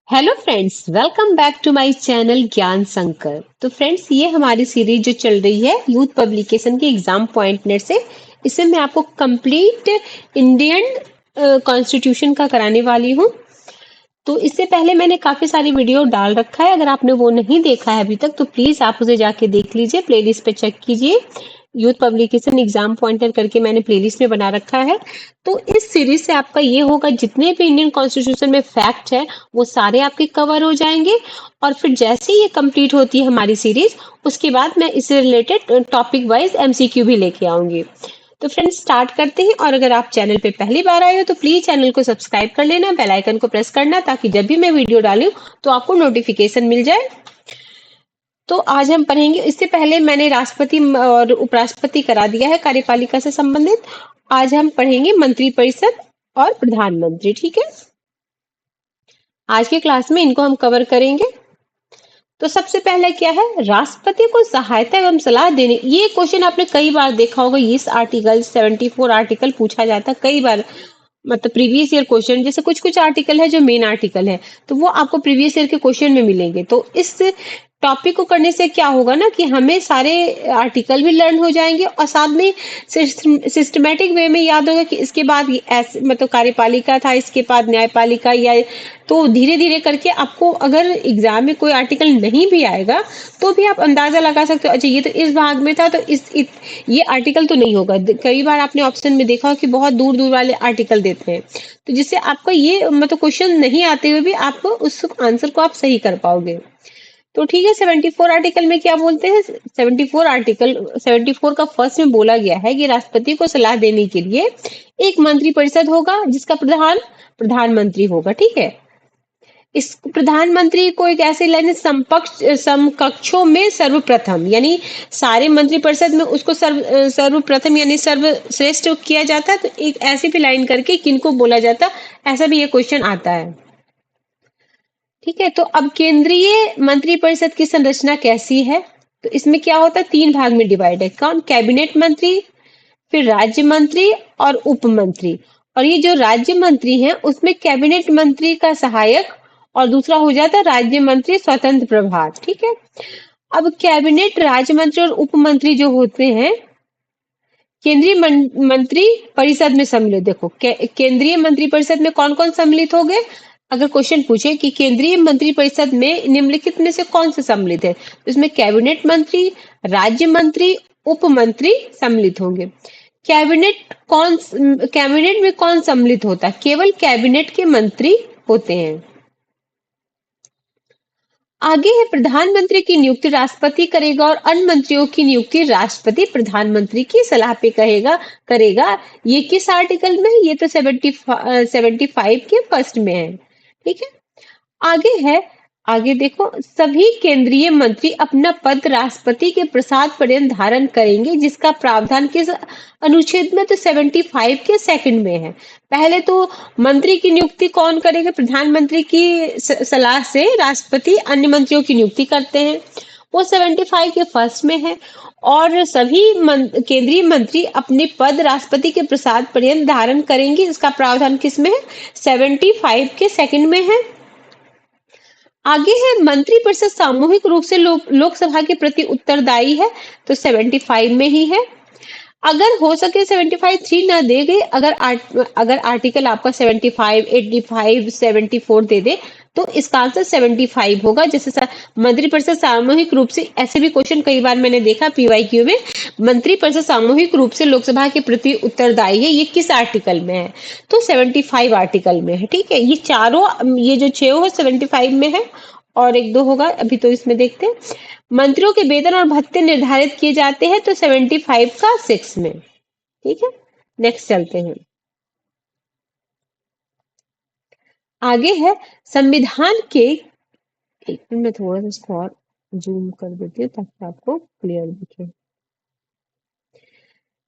Hello friends, welcome back to my channel Gyan Sankar. तो friends, ये हमारी सीरीज जो चल रही है यूथ पब्लिकेशन के एग्जाम पॉइंट नेट से, इसमें मैं आपको कंप्लीट इंडियन कॉन्स्टिट्यूशन का कराने वाली हूँ। तो इससे पहले मैंने काफी सारी वीडियो डाल रखा है, अगर आपने वो नहीं देखा है अभी तक तो प्लीज आप उसे जाके देख लीजिए, प्लेलिस्ट पे चेक कीजिए। यूथ पब्लिकेशन एग्जाम पॉइंटर करके मैंने प्लेलिस्ट में बना रखा है। तो इस सीरीज से आपका ये होगा, जितने भी इंडियन कॉन्स्टिट्यूशन में फैक्ट है वो सारे आपके कवर हो जाएंगे। और फिर जैसे ही ये कंप्लीट होती है हमारी सीरीज, उसके बाद मैं इससे रिलेटेड टॉपिक वाइज एमसीक्यू भी लेके आऊंगी। तो फ्रेंड्स, स्टार्ट करते हैं। और अगर आप चैनल पे पहली बार आए हो तो प्लीज चैनल को सब्सक्राइब कर लेना, बेल आइकन को प्रेस करना, ताकि जब भी मैं वीडियो डालूं तो आपको नोटिफिकेशन मिल जाए। तो आज हम पढ़ेंगे, इससे पहले मैंने राष्ट्रपति और उपराष्ट्रपति करा दिया है कार्यपालिका से संबंधित। आज हम पढ़ेंगे मंत्रिपरिषद और प्रधानमंत्री। ठीक है, आज के क्लास में इनको हम कवर करेंगे। तो सबसे पहले क्या है, राष्ट्रपति को सहायता एवं सलाह देने। ये क्वेश्चन आपने कई बार देखा होगा, इस आर्टिकल 74 आर्टिकल पूछा जाता है कई बार। मतलब प्रीवियस ईयर क्वेश्चन, जैसे कुछ कुछ आर्टिकल है जो मेन आर्टिकल है, तो वो आपको प्रीवियस ईयर के क्वेश्चन में मिलेंगे। तो इस टॉपिक को करने से क्या होगा ना, कि हमें सारे आर्टिकल भी लर्न हो जाएंगे और साथ में सिस्टमेटिक वे में याद होगा कि इसके बाद ये ऐसे, मतलब कार्यपालिका था, इसके बाद न्यायपालिका, या तो धीरे धीरे करके आपको अगर एग्जाम में कोई आर्टिकल नहीं भी आएगा तो भी आप अंदाजा लगा सकते हो, अच्छा ये तो इस भाग में था, तो ये आर्टिकल तो नहीं होगा। कई बार आपने ऑप्शन में देखा हो कि बहुत दूर दूर वाले आर्टिकल देते हैं, तो जिससे आपका ये मतलब क्वेश्चन नहीं आते हुए भी आपको उस आंसर को आप सही कर पाओगे। तो ठीक है, 74 आर्टिकल में क्या बोलते हैं, 74 का फर्स्ट में बोला गया है कि राष्ट्रपति को सलाह देने के लिए एक मंत्रिपरिषद होगा जिसका प्रधान प्रधानमंत्री होगा। ठीक है, इस प्रधानमंत्री को एक ऐसे लाइन समकक्षों में सर्वप्रथम, यानी सारे मंत्रिपरिषद में उसको सर्वप्रथम यानी सर्वश्रेष्ठ किया जाता है। तो एक ऐसी भी लाइन करके किनको बोला जाता, ऐसा भी ये क्वेश्चन आता है। ठीक है, तो अब केंद्रीय मंत्रिपरिषद की संरचना कैसी है, तो इसमें क्या होता है, तीन भाग में डिवाइड है। कौन, कैबिनेट मंत्री, फिर राज्य मंत्री और उप मंत्री। और ये जो राज्य मंत्री हैं उसमें कैबिनेट मंत्री का सहायक और दूसरा हो जाता है राज्य मंत्री स्वतंत्र प्रभार। ठीक है, अब कैबिनेट, राज्य मंत्री और उप मंत्री जो होते हैं केंद्रीय मंत्री परिषद में सम्मिलित। देखो केंद्रीय मंत्री परिषद में कौन कौन सम्मिलित हो गए, अगर क्वेश्चन पूछे कि केंद्रीय मंत्री परिषद में निम्नलिखित में से कौन से सम्मिलित है, तो इसमें कैबिनेट मंत्री, राज्य मंत्री, उप मंत्री सम्मिलित होंगे। कैबिनेट में कौन सम्मिलित होता है, केवल कैबिनेट के मंत्री होते हैं। आगे है, प्रधानमंत्री की नियुक्ति राष्ट्रपति करेगा और अन्य मंत्रियों की नियुक्ति राष्ट्रपति प्रधानमंत्री की सलाह पे करेगा। ये किस आर्टिकल में है, ये तो 75 के फर्स्ट में है। ठीक है, आगे है, आगे देखो, सभी केंद्रीय मंत्री अपना पद राष्ट्रपति के प्रसाद पर्यंत धारण करेंगे, जिसका प्रावधान किस अनुच्छेद में, तो 75 के सेकंड में है। पहले तो मंत्री की नियुक्ति कौन करेगा, प्रधानमंत्री की सलाह से राष्ट्रपति अन्य मंत्रियों की नियुक्ति करते हैं, वो 75 के फर्स्ट में है। और सभी केंद्रीय मंत्री अपने पद राष्ट्रपति के प्रसाद पर्यंत धारण करेंगे, इसका प्रावधान किस में है, 75 के सेकंड में है। आगे है, मंत्रिपरिषद सामूहिक रूप से लोकसभा के प्रति उत्तरदायी है, तो 75 में ही है। अगर हो सके 75 3 ना दे गए, अगर आर्टिकल आपका 75, 85, 74 दे दे, तो इसका आंसर 75 होगा। जैसे मंत्रिपरिषद सामूहिक रूप से, ऐसे भी क्वेश्चन कई बार मैंने देखा पीवाईक्यू में, मंत्रिपरिषद सामूहिक रूप से लोकसभा के प्रति उत्तरदायी है, ये किस आर्टिकल में है, तो 75 आर्टिकल में है। ठीक है, ये चारों, ये जो 6 है 75 में है, और एक दो होगा अभी, तो इसमें देखते हैं। मंत्रियों के वेतन और भत्ते निर्धारित किए जाते हैं, तो 75 का 6 में। ठीक है, नेक्स्ट चलते हैं। आगे है, संविधान के, एक मिनट में थोड़ा सा इसको और जूम कर देती हूँ ताकि आपको क्लियर दिखे।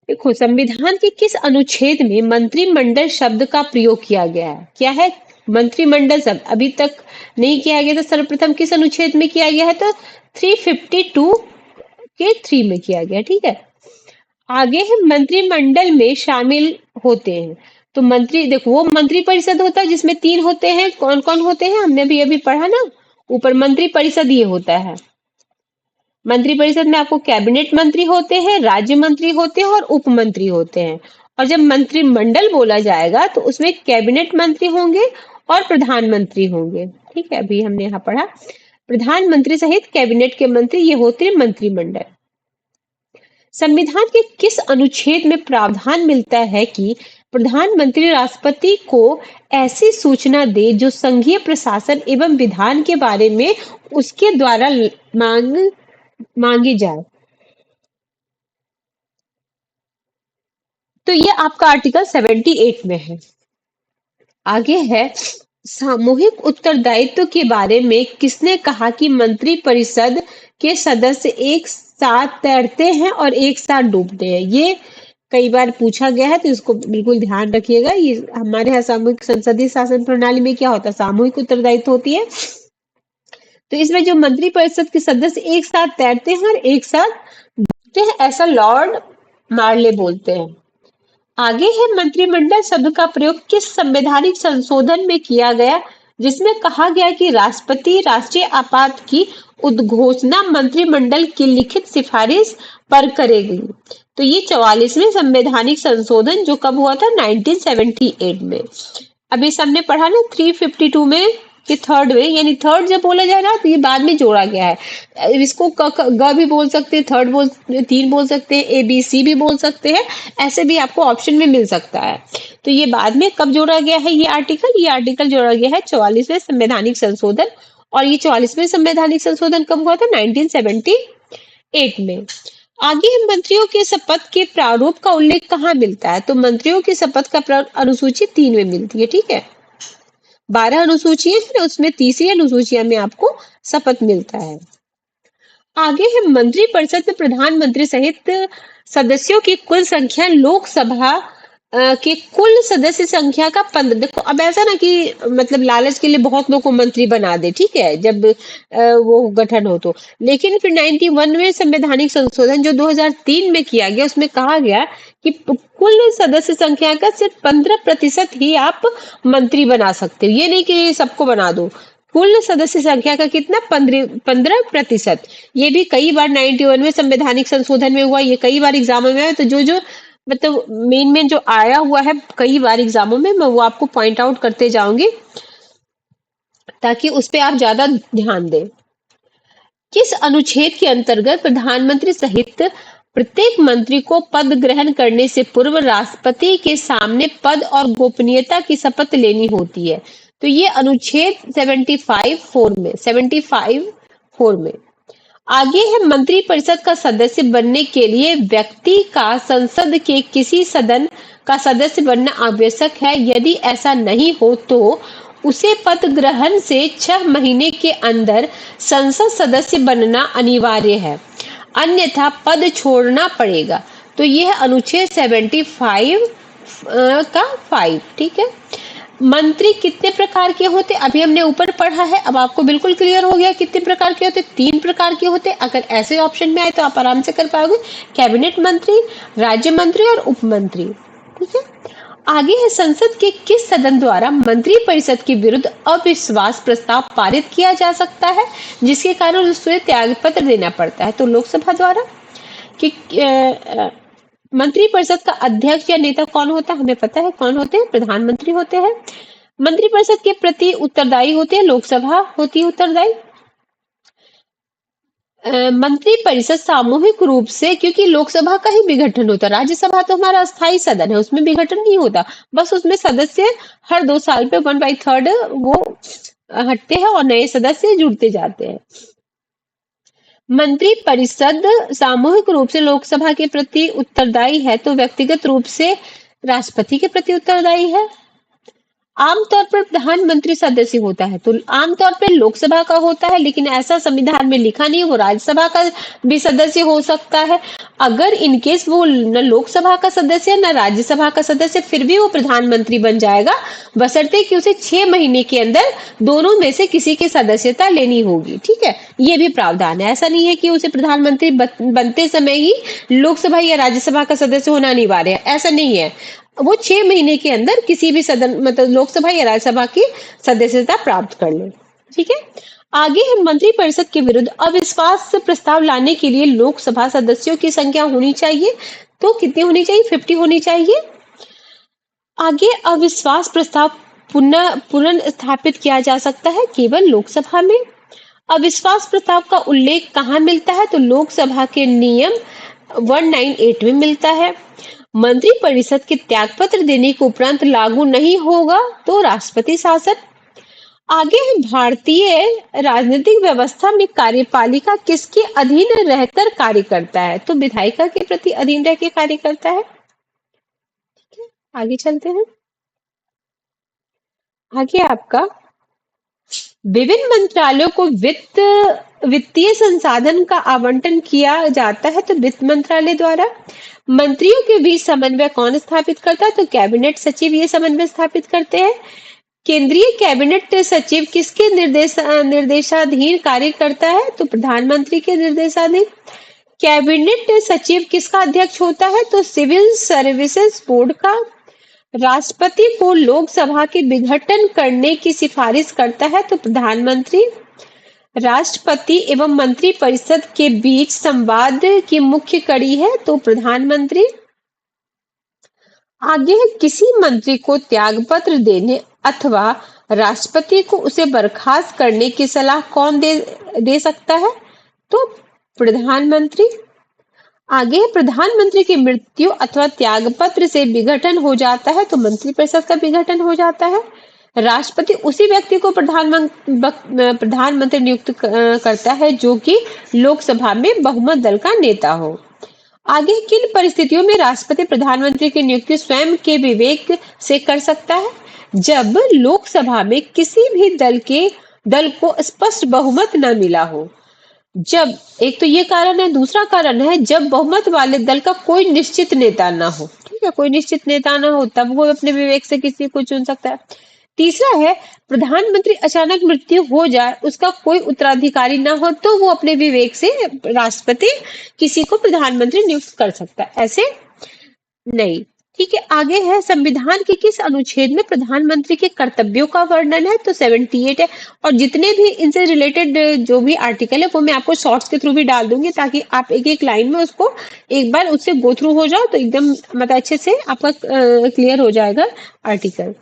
देखो, संविधान के किस अनुच्छेद में मंत्रिमंडल शब्द का प्रयोग किया गया है, क्या है, मंत्रिमंडल शब्द अभी तक नहीं किया गया था, सर्वप्रथम किस अनुच्छेद में किया गया है, तो 352 के 3 में किया गया। ठीक है, आगे है, मंत्रिमंडल में शामिल होते हैं, तो मंत्री देखो, वो मंत्री परिषद होता है जिसमें 3 होते हैं। कौन कौन होते हैं, हमने भी अभी पढ़ा ना ऊपर। मंत्री परिषद ये होता है। मंत्री परिषद में आपको कैबिनेट मंत्री होते हैं, राज्य मंत्री होते हैं और उप मंत्री होते हैं। और जब मंत्रिमंडल बोला जाएगा तो उसमें कैबिनेट मंत्री होंगे और प्रधानमंत्री होंगे। ठीक है, अभी हमने यहाँ पढ़ा प्रधानमंत्री सहित कैबिनेट के मंत्री, ये होते हैं मंत्रिमंडल। संविधान के किस अनुच्छेद में प्रावधान मिलता है कि प्रधानमंत्री राष्ट्रपति को ऐसी सूचना दे जो संघीय प्रशासन एवं विधान के बारे में उसके द्वारा मांगी जाए? तो ये आपका आर्टिकल 78 में है। आगे है, सामूहिक उत्तरदायित्व के बारे में किसने कहा कि मंत्री परिषद के सदस्य एक साथ तैरते हैं और एक साथ डूबते हैं? ये कई बार पूछा गया है, तो इसको बिल्कुल ध्यान रखिएगा। ये हमारे यहाँ सामूहिक संसदीय शासन प्रणाली में क्या होता है, सामूहिक उत्तरदायित्व होती है। तो इसमें जो मंत्री परिषद के सदस्य एक साथ तैरते हैं और एक साथ डूबते हैं, ऐसा लॉर्ड मार्ले बोलते हैं। आगे है, मंत्रिमंडल शब्द का प्रयोग किस संवैधानिक संशोधन में किया गया जिसमें कहा गया कि राष्ट्रपति राष्ट्रीय आपात की उद्घोषणा मंत्रिमंडल की लिखित सिफारिश पर करेगी? तो ये 44वें संवैधानिक संशोधन जो कब हुआ था, 1978 में। अभी हमने पढ़ा ना 352 में कि थर्ड में, यानी थर्ड जब बोला जाए ना तो ये बाद में जोड़ा गया है। इसको ग भी बोल सकते हैं, थर्ड बोल, 3 बोल सकते हैं, ABC भी बोल सकते हैं, ऐसे भी आपको ऑप्शन में मिल सकता है। तो ये बाद में कब जोड़ा गया है ये आर्टिकल जोड़ा गया है 44वें संवैधानिक संशोधन। और ये 44वें संवैधानिक संशोधन कब हुआ था, 1978 में। आगे मंत्रियों के शपथ के प्रारूप का उल्लेख कहाँ मिलता है? तो मंत्रियों की शपथ का अनुसूची 3 में मिलती है। ठीक है, 12 अनुसूचियां हैं, उसमें तीसरी अनुसूचिया में आपको शपथ मिलता है। आगे है, मंत्री परिषद में प्रधानमंत्री सहित सदस्यों की कुल संख्या लोकसभा के कुल सदस्य संख्या का 15। देखो अब ऐसा ना कि मतलब लालच के लिए बहुत लोग को मंत्री बना दे, ठीक है, जब वो गठन हो तो। लेकिन फिर 91वें संवैधानिक संशोधन जो 2003 में किया गया, उसमें कहा गया कि कुल सदस्य संख्या का सिर्फ 15% ही आप मंत्री बना सकते हो। ये नहीं कि सबको बना दो, कुल सदस्य संख्या का कितना, 15%। ये भी कई बार 91वें संवैधानिक संशोधन में हुआ, ये कई बार एग्जामों में आया। तो जो मतलब मेन जो आया हुआ है कई बार एग्जामों में, मैं वो आपको पॉइंट आउट करते जाऊंगी ताकि उस पर आप ज्यादा ध्यान दें। किस अनुच्छेद के अंतर्गत प्रधानमंत्री सहित प्रत्येक मंत्री को पद ग्रहण करने से पूर्व राष्ट्रपति के सामने पद और गोपनीयता की शपथ लेनी होती है? तो ये अनुच्छेद 75(4) में। आगे है, मंत्री परिषद का सदस्य बनने के लिए व्यक्ति का संसद के किसी सदन का सदस्य बनना आवश्यक है। यदि ऐसा नहीं हो तो उसे पद ग्रहण से 6 महीने के अंदर संसद सदस्य बनना अनिवार्य है, अन्यथा पद छोड़ना पड़ेगा। तो यह अनुच्छेद 75 का 5। ठीक है, मंत्री कितने प्रकार के होते, अभी हमने ऊपर पढ़ा है, अब आपको बिल्कुल क्लियर हो गया कितने प्रकार के होते, 3 प्रकार के होते। अगर ऐसे ऑप्शन में आए तो आप आराम से कर पाओगे, कैबिनेट मंत्री, राज्य मंत्री और उप मंत्री। ठीक है, आगे है, संसद के किस सदन द्वारा मंत्री परिषद के विरुद्ध अविश्वास प्रस्ताव पारित किया जा सकता है जिसके कारण उसे त्यागपत्र देना पड़ता है? तो लोकसभा द्वारा। कि मंत्री परिषद का अध्यक्ष या नेता कौन होता है, हमें पता है कौन होते हैं, प्रधानमंत्री होते हैं। मंत्री परिषद के प्रति उत्तरदायी होते हैं, लोकसभा होती है उत्तरदायी। मंत्री परिषद सामूहिक रूप से, क्योंकि लोकसभा का ही विघटन होता है, राज्यसभा तो हमारा अस्थायी सदन है, उसमें विघटन नहीं होता, बस उसमें सदस्य हर 2 साल पे 1/3 वो हटते हैं और नए सदस्य जुड़ते जाते हैं। मंत्री परिषद सामूहिक रूप से लोकसभा के प्रति उत्तरदायी है तो व्यक्तिगत रूप से राष्ट्रपति के प्रति उत्तरदायी है। आमतौर पर प्रधानमंत्री सदस्य होता है तो आमतौर पर लोकसभा का होता है, लेकिन ऐसा संविधान में लिखा नहीं, वो राज्यसभा का भी सदस्य हो सकता है। अगर इनकेस वो न लोकसभा का सदस्य है न राज्यसभा का सदस्य, फिर भी वो प्रधानमंत्री बन जाएगा, बशर्ते कि उसे 6 महीने के अंदर दोनों में से किसी की सदस्यता लेनी होगी। ठीक है, ये भी प्रावधान है, ऐसा नहीं है कि उसे प्रधानमंत्री बनते समय ही लोकसभा या राज्यसभा का सदस्य होना अनिवार्य है, ऐसा नहीं है। वो 6 महीने के अंदर किसी भी सदन मतलब लोकसभा या राज्यसभा की सदस्यता प्राप्त कर ले। ठीक है। आगे है मंत्रिपरिषद के विरुद्ध अविश्वास प्रस्ताव लाने के लिए लोकसभा सदस्यों की संख्या होनी चाहिए। तो कितनी होनी चाहिए? 50 होनी चाहिए। आगे अविश्वास प्रस्ताव पुनः स्थापित किया जा सकता है केवल लोकसभा में। अविश्वास प्रस्ताव का उल्लेख कहाँ मिलता है? तो लोकसभा के नियम 198 में मिलता है। मंत्रिपरिषद के त्यागपत्र देने के उपरांत लागू नहीं होगा तो राष्ट्रपति शासन। आगे है भारतीय राजनीतिक व्यवस्था में कार्यपालिका किसके अधीन रहकर कार्य करता है? तो विधायिका के प्रति अधीन रह के कार्य करता है। ठीक है, आगे चलते हैं। आगे आपका विभिन्न मंत्रालयों को वित्तीय संसाधन का आवंटन किया जाता है तो वित्त मंत्रालय द्वारा। मंत्रियों के बीच समन्वय कौन स्थापित करता है? तो कैबिनेट सचिव ये समन्वय स्थापित करते हैं। केंद्रीय कैबिनेट सचिव किसके निर्देशाधीन कार्य करता है? तो प्रधानमंत्री के निर्देशाधीन। कैबिनेट सचिव किसका अध्यक्ष होता है? तो सिविल सर्विसेज बोर्ड का। राष्ट्रपति को लोकसभा के विघटन करने की सिफारिश करता है तो प्रधानमंत्री। राष्ट्रपति एवं मंत्रिपरिषद के बीच संवाद की मुख्य कड़ी है तो प्रधानमंत्री। आगे किसी मंत्री को त्यागपत्र देने अथवा राष्ट्रपति को उसे बर्खास्त करने की सलाह कौन दे सकता है? तो प्रधानमंत्री। आगे प्रधानमंत्री की मृत्यु अथवा त्यागपत्र से विघटन हो जाता है तो मंत्रिपरिषद का विघटन हो जाता है। राष्ट्रपति उसी व्यक्ति को प्रधानमंत्री नियुक्त करता है जो कि लोकसभा में बहुमत दल का नेता हो। आगे किन परिस्थितियों में राष्ट्रपति प्रधानमंत्री की नियुक्ति स्वयं के विवेक से कर सकता है? जब लोकसभा में किसी भी दल को स्पष्ट बहुमत न मिला हो। जब एक तो ये कारण है, दूसरा कारण है जब बहुमत वाले दल का कोई निश्चित नेता ना हो। ठीक है, कोई निश्चित नेता ना हो तब वो अपने विवेक से किसी को चुन सकता है। तीसरा है प्रधानमंत्री अचानक मृत्यु हो जाए, उसका कोई उत्तराधिकारी ना हो तो वो अपने विवेक से राष्ट्रपति किसी को प्रधानमंत्री नियुक्त कर सकता है, ऐसे नहीं। ठीक है, आगे है संविधान के किस अनुच्छेद में प्रधानमंत्री के कर्तव्यों का वर्णन है? तो 78 है। और जितने भी इनसे रिलेटेड जो भी आर्टिकल है वो मैं आपको शॉर्ट्स के थ्रू भी डाल दूंगी ताकि आप एक एक लाइन में उसको एक बार उससे गो थ्रू हो जाओ तो एकदम मतलब अच्छे से आपका क्लियर हो जाएगा आर्टिकल।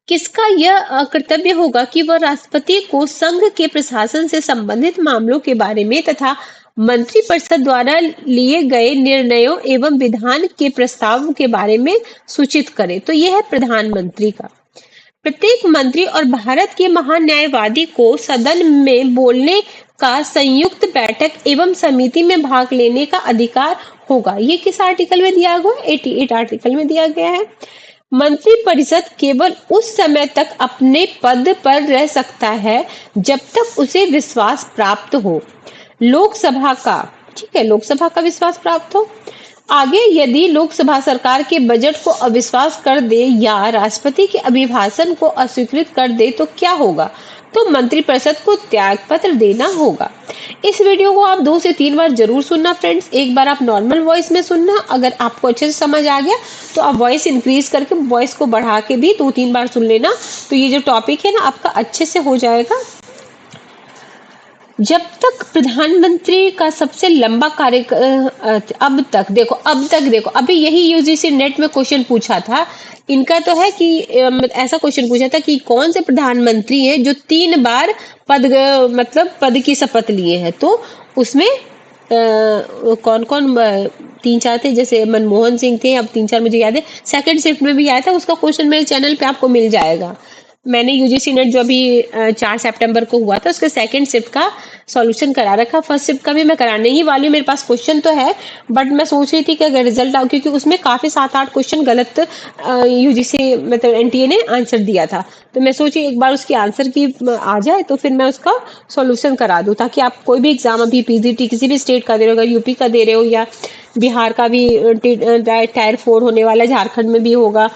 किसका यह कर्तव्य होगा कि वह राष्ट्रपति को संघ के प्रशासन से संबंधित मामलों के बारे में तथा मंत्रिपरिषद द्वारा लिए गए निर्णयों एवं विधान के प्रस्ताव के बारे में सूचित करे? तो यह है प्रधानमंत्री का। प्रत्येक मंत्री और भारत के महान न्यायवादी को सदन में बोलने का, संयुक्त बैठक एवं समिति में भाग लेने का अधिकार होगा। ये किस आर्टिकल में दिया गया? 88 आर्टिकल में दिया गया है। मंत्रिपरिषद केवल उस समय तक अपने पद पर रह सकता है जब तक उसे विश्वास प्राप्त हो लोकसभा का। ठीक है, लोकसभा का विश्वास प्राप्त हो। आगे यदि लोकसभा सरकार के बजट को अविश्वास कर दे या राष्ट्रपति के अभिभाषण को अस्वीकृत कर दे तो क्या होगा? तो मंत्रिपरिषद को त्यागपत्र देना होगा। इस वीडियो को आप 2 से 3 बार जरूर सुनना फ्रेंड्स। एक बार आप नॉर्मल वॉइस में सुनना, अगर आपको अच्छे से समझ आ गया तो आप वॉइस इंक्रीज करके वॉइस को बढ़ा के भी 2-3 बार सुन लेना, तो ये जो टॉपिक है ना आपका अच्छे से हो जाएगा। जब तक प्रधानमंत्री का सबसे लंबा कार्य अब तक देखो अभी यही यूजीसी नेट में क्वेश्चन पूछा था इनका, तो है कि ऐसा क्वेश्चन पूछा था कि कौन से प्रधानमंत्री हैं जो 3 बार पद की शपथ लिए हैं। तो उसमें कौन कौन 3-4 थे, जैसे मनमोहन सिंह थे, अब 3-4 मुझे याद है। सेकंड शिफ्ट में भी आया था, उसका क्वेश्चन मेरे चैनल पे आपको मिल जाएगा। मैंने यूजीसी नेट जो अभी 4 सितंबर को हुआ था उसके सेकंड शिफ्ट का सॉल्यूशन करा रखा, फर्स्ट शिफ्ट का भी मैं कराने ही वाली हूँ। मेरे पास क्वेश्चन तो है बट मैं सोच रही थी कि अगर रिजल्ट आऊँ, क्योंकि उसमें काफी 7-8 क्वेश्चन गलत यूजीसी मतलब एनटीए ने आंसर दिया था, तो मैं सोची एक बार उसकी आंसर की आ जाए तो फिर मैं उसका सॉल्यूशन करा दूँ, ताकि आप कोई भी एग्जाम अभी पीजीटी किसी भी स्टेट का दे रहे हो, अगर यूपी का दे रहे हो या बिहार का भी टायर 4 होने वाला है, झारखंड में भी होगा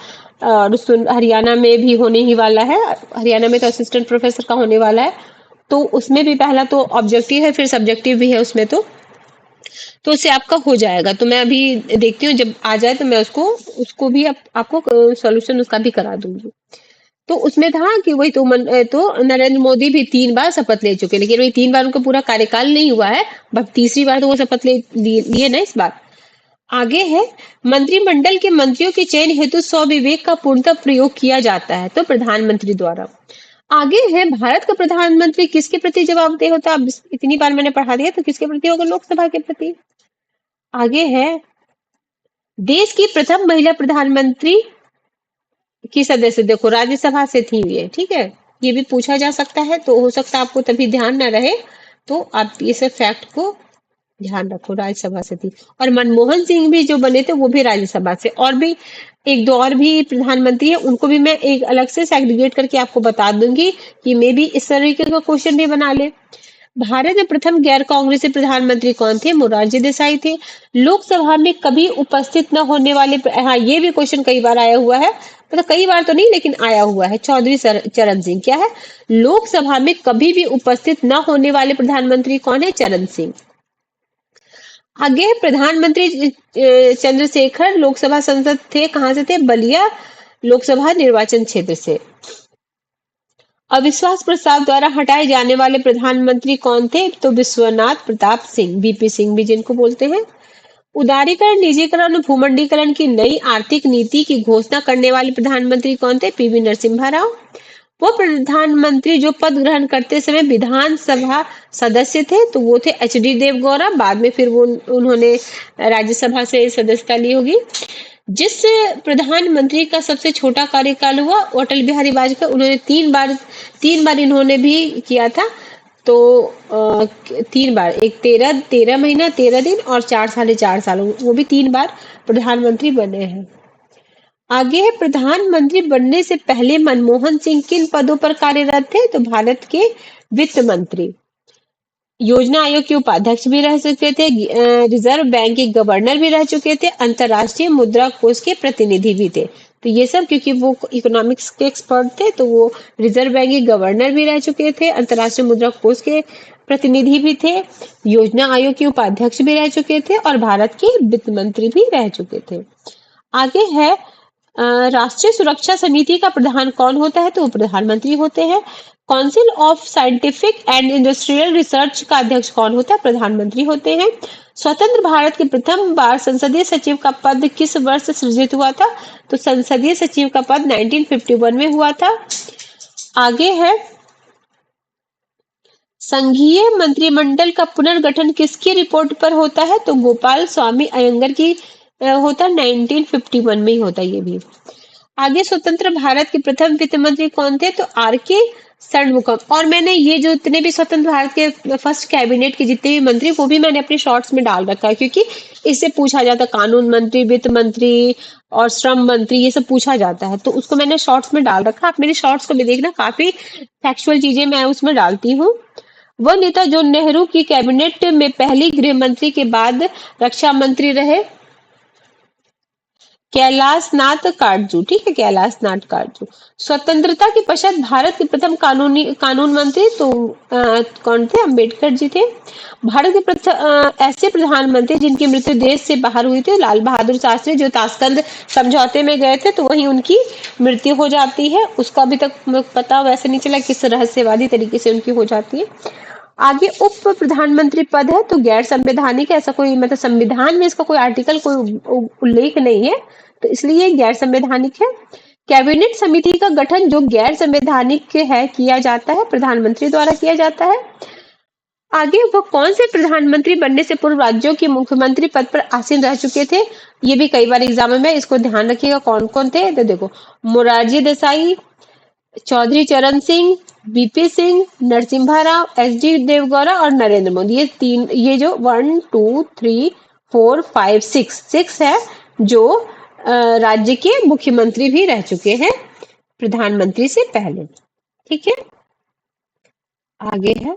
और हरियाणा में भी होने ही वाला है। हरियाणा में तो असिस्टेंट प्रोफेसर का होने वाला है, तो उसमें भी पहला तो ऑब्जेक्टिव है फिर सब्जेक्टिव भी है उसमें। तो तो उससे आपका हो जाएगा। तो मैं अभी देखती हूँ, जब आ जाए तो मैं उसको उसको भी आपको सॉल्यूशन उसका भी करा दूंगी। तो उसमें था कि वही तो नरेंद्र मोदी भी 3 बार शपथ ले चुके, लेकिन वही 3 बार उनका पूरा कार्यकाल नहीं हुआ है। बट तीसरी बार तो वो शपथ लिए ना इस बार। आगे है, मंत्रिमंडल के मंत्रियों के चयन हेतु स्वविवेक का पूर्णतः प्रयोग किया जाता है तो प्रधानमंत्री द्वारा। आगे है, भारत का प्रधानमंत्री किसके प्रति जवाबदेह होता है? अब इतनी बार मैंने पढ़ा दिया, तो किसके प्रति होगा? लोकसभा के प्रति। आगे है, देश की प्रथम महिला प्रधानमंत्री की सदस्य देखो राज्यसभा से थी ये, ठीक है। ये भी पूछा जा सकता है, तो हो सकता है आपको तभी ध्यान न रहे, तो आप ये सब फैक्ट को ध्यान रखो, राज्यसभा से थी। और मनमोहन सिंह भी जो बने थे वो भी राज्यसभा से। और भी एक दो और भी प्रधानमंत्री है, उनको भी मैं एक अलग से सेग्रीगेट करके आपको बता दूंगी कि मे भी इस तरीके का क्वेश्चन भी बना ले। भारत में प्रथम गैर कांग्रेसी प्रधानमंत्री कौन थे? मोरारजी देसाई थे। लोकसभा में कभी उपस्थित न होने वाले, हाँ ये भी क्वेश्चन कई बार आया हुआ है, मतलब कई बार तो नहीं लेकिन आया हुआ है। चौधरी चरण सिंह। क्या है? लोकसभा में कभी भी उपस्थित न होने वाले प्रधानमंत्री कौन है? चरण सिंह। आगे प्रधानमंत्री चंद्रशेखर लोकसभा सांसद थे, कहां से थे? बलिया लोकसभा निर्वाचन क्षेत्र से। अविश्वास प्रस्ताव द्वारा हटाए जाने वाले प्रधानमंत्री कौन थे? तो विश्वनाथ प्रताप सिंह, वीपी सिंह भी जिनको बोलते हैं। उदारीकरण, निजीकरण और भूमंडीकरण की नई आर्थिक नीति की घोषणा करने वाले प्रधानमंत्री कौन थे? पीवी नरसिम्हा राव। वो प्रधानमंत्री जो पद ग्रहण करते समय विधानसभा सदस्य थे, तो वो थे एच डी देवगौड़ा। बाद में फिर वो उन्होंने राज्यसभा से सदस्यता ली होगी। जिस प्रधानमंत्री का सबसे छोटा कार्यकाल हुआ, अटल बिहारी वाजपेयी। उन्होंने 3 बार इन्होंने भी किया था। तो 3 बार, एक 13 महीना 13 दिन और 4 साल, वो भी 3 बार प्रधानमंत्री बने हैं। आगे है, प्रधानमंत्री बनने से पहले मनमोहन सिंह किन पदों पर कार्यरत थे? तो भारत के वित्त मंत्री, योजना आयोग के उपाध्यक्ष भी रह चुके थे, रिजर्व बैंक के गवर्नर भी रह चुके थे, अंतरराष्ट्रीय मुद्रा कोष के प्रतिनिधि भी थे। तो ये सब क्योंकि वो इकोनॉमिक्स के एक्सपर्ट थे, तो वो रिजर्व बैंक के गवर्नर भी रह चुके थे, अंतरराष्ट्रीय मुद्रा कोष के प्रतिनिधि भी थे, योजना आयोग के उपाध्यक्ष भी रह चुके थे और भारत के वित्त मंत्री भी रह चुके थे। आगे है, राष्ट्रीय सुरक्षा समिति का प्रधान कौन होता है? तो वो प्रधानमंत्री होते हैं। Council of scientific and industrial research का अध्यक्ष कौन होता है? प्रधानमंत्री होते हैं। स्वतंत्र भारत के प्रथम बार संसदीय सचिव का पद किस वर्ष सृजित हुआ था? तो संसदीय सचिव का पद 1951 में हुआ था। आगे है, संघीय मंत्रिमंडल का पुनर्गठन किसकी रिपोर्ट पर होता है? तो गोपाल स्वामी अयंगर की होता, 1951 में ही होता ये भी। आगे, स्वतंत्र भारत के प्रथम वित्त मंत्री कौन थे? तो आर के षणमुगम। और मैंने ये जो इतने भी स्वतंत्र भारत के फर्स्ट कैबिनेट के जितने भी मंत्री, वो भी मैंने अपने शॉर्ट्स में डाल रखा है, क्योंकि इससे पूछा जाता है, कानून मंत्री, वित्त मंत्री और श्रम मंत्री, ये सब पूछा जाता है, तो उसको मैंने शॉर्ट्स में डाल रखा। आप मेरे शॉर्ट्स को भी देखना, काफी फैक्चुअल चीजें मैं उसमें डालती हूँ। वह नेता जो नेहरू की कैबिनेट में पहली गृह मंत्री के बाद रक्षा मंत्री रहे, कैलाश नाथ काटजू। ठीक है, कैलाश नाथ काटजू। स्वतंत्रता के पश्चात भारत के प्रथम कानून मंत्री तो कौन थे? अंबेडकर जी थे। भारत के प्रथम ऐसे प्रधानमंत्री जिनकी मृत्यु देश से बाहर हुई थी, लाल बहादुर शास्त्री, जो ताशकंद समझौते में गए थे, तो वहीं उनकी मृत्यु हो जाती है। उसका अभी तक पता वैसे नहीं चला किस रहस्यवादी तरीके से उनकी हो जाती है। आगे उप प्रधानमंत्री पद है, तो गैर संवैधानिक है, ऐसा कोई मतलब संविधान में इसका कोई आर्टिकल, कोई उल्लेख नहीं है, तो इसलिए गैर संवैधानिक है। कैबिनेट समिति का गठन जो गैर संवैधानिक है, किया जाता है प्रधानमंत्री द्वारा किया जाता है। आगे, वो कौन से प्रधानमंत्री बनने से पूर्व राज्यों के मुख्यमंत्री पद पर आसीन रह चुके थे? ये भी कई बार एग्जाम में, इसको ध्यान रखिएगा कौन कौन थे। तो देखो, Morarji Desai, Chaudhary Charan Singh, BP Singh, Narasimha Rao, S D Deve Gowda और नरेंद्र मोदी। ये तीन, ये जो 1 2 3 4 5 6 है, जो राज्य के मुख्यमंत्री भी रह चुके हैं प्रधानमंत्री से पहले। ठीक है, आगे है,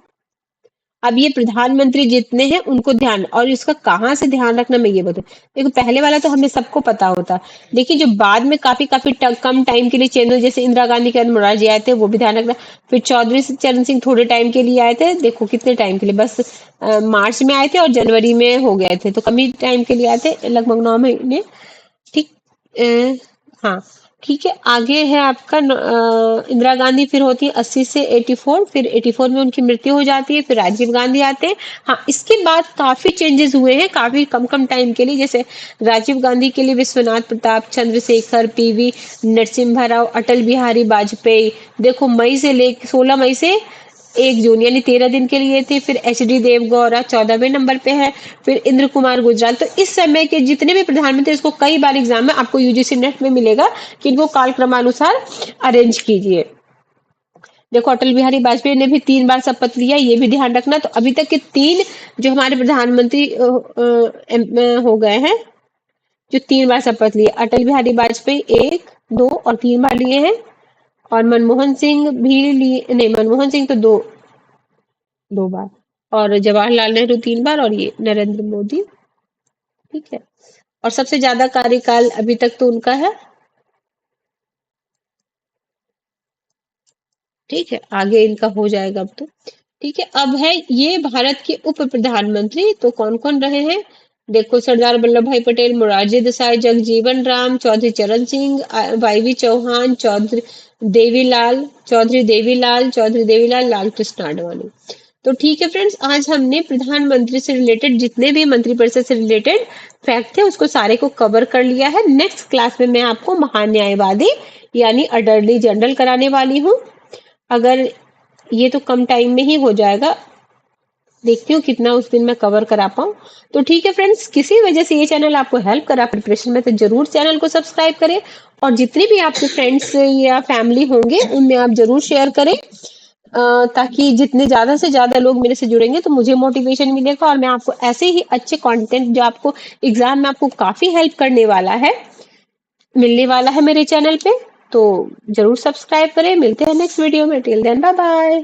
अब ये प्रधानमंत्री जितने हैं उनको ध्यान, और इसका कहाँ से ध्यान रखना मैं ये बताऊं। देखो पहले वाला तो हमें सबको पता होता, लेकिन जो बाद में काफी काफी कम टाइम के लिए चेंज, जैसे इंदिरा गांधी के बाद मोरारजी आए थे, वो भी ध्यान रखना। फिर चौधरी चरण सिंह थोड़े टाइम के लिए आए थे, देखो कितने टाइम के लिए, बस मार्च में आए थे और जनवरी में हो गए थे, तो कम ही टाइम के लिए आए थे, लगभग 9 महीने। ठीक। हाँ। ठीक है, आगे है आपका इंदिरा गांधी, फिर होती है 80 से 84, फिर 84 में उनकी मृत्यु हो जाती है, फिर राजीव गांधी आते हैं। हाँ, इसके बाद काफी चेंजेस हुए हैं, काफी कम कम टाइम के लिए, जैसे राजीव गांधी के लिए विश्वनाथ प्रताप, चंद्रशेखर, पीवी नरसिम्हा राव, अटल बिहारी वाजपेयी, देखो मई से ले 16 मई से 1 जून, यानी 13 दिन के लिए थे। फिर एच डी देवगौड़ा 14वें नंबर पे है। फिर इंद्र कुमार गुजराल। तो इस समय के जितने भी प्रधानमंत्री, इसको कई बार एग्जाम में आपको यूजीसी नेट में मिलेगा कि इनको कालक्रमानुसार अरेंज कीजिए। देखो अटल बिहारी वाजपेयी ने भी 3 बार शपथ लिया, ये भी ध्यान रखना। तो अभी तक के 3 जो हमारे प्रधानमंत्री हो गए हैं, जो 3 बार शपथ लिए, अटल बिहारी वाजपेयी 1, 2 और 3 बार लिए हैं। और मनमोहन सिंह भी लिए नहीं, मनमोहन सिंह तो 2 बार, और जवाहरलाल नेहरू 3 बार, और ये नरेंद्र मोदी। ठीक है, और सबसे ज्यादा कार्यकाल अभी तक तो उनका है। ठीक है, आगे इनका हो जाएगा अब तो। ठीक है, अब है ये भारत के उप प्रधानमंत्री, तो कौन कौन रहे हैं। देखो सरदार वल्लभ भाई पटेल, मोरारजी देसाई, जगजीवन राम, चौधरी चरण सिंह, वाईवी चौहान, चौधरी देवीलाल, लाल कृष्ण आडवाणी। तो ठीक है फ्रेंड्स, आज हमने प्रधानमंत्री से रिलेटेड जितने भी मंत्रिपरिषद से रिलेटेड फैक्ट थे उसको सारे को कवर कर लिया है। नेक्स्ट क्लास में मैं आपको महान्यायवादी यानी अटॉर्नी जनरल कराने वाली हूँ। अगर ये तो कम टाइम में ही हो जाएगा, देखती हूँ कितना उस दिन मैं कवर करा पाऊँ। तो ठीक है फ्रेंड्स, किसी वजह से ये चैनल आपको हेल्प करा प्रिपरेशन में, तो जरूर चैनल को सब्सक्राइब करें, और जितने भी आपके फ्रेंड्स या फैमिली होंगे उनमें आप जरूर शेयर करें, ताकि जितने ज्यादा से ज्यादा लोग मेरे से जुड़ेंगे तो मुझे मोटिवेशन मिलेगा, और मैं आपको ऐसे ही अच्छे कंटेंट जो आपको एग्जाम में आपको काफी हेल्प करने वाला है, मिलने वाला है मेरे चैनल पे। तो जरूर सब्सक्राइब करें। मिलते हैं नेक्स्ट वीडियो में। Till then bye bye.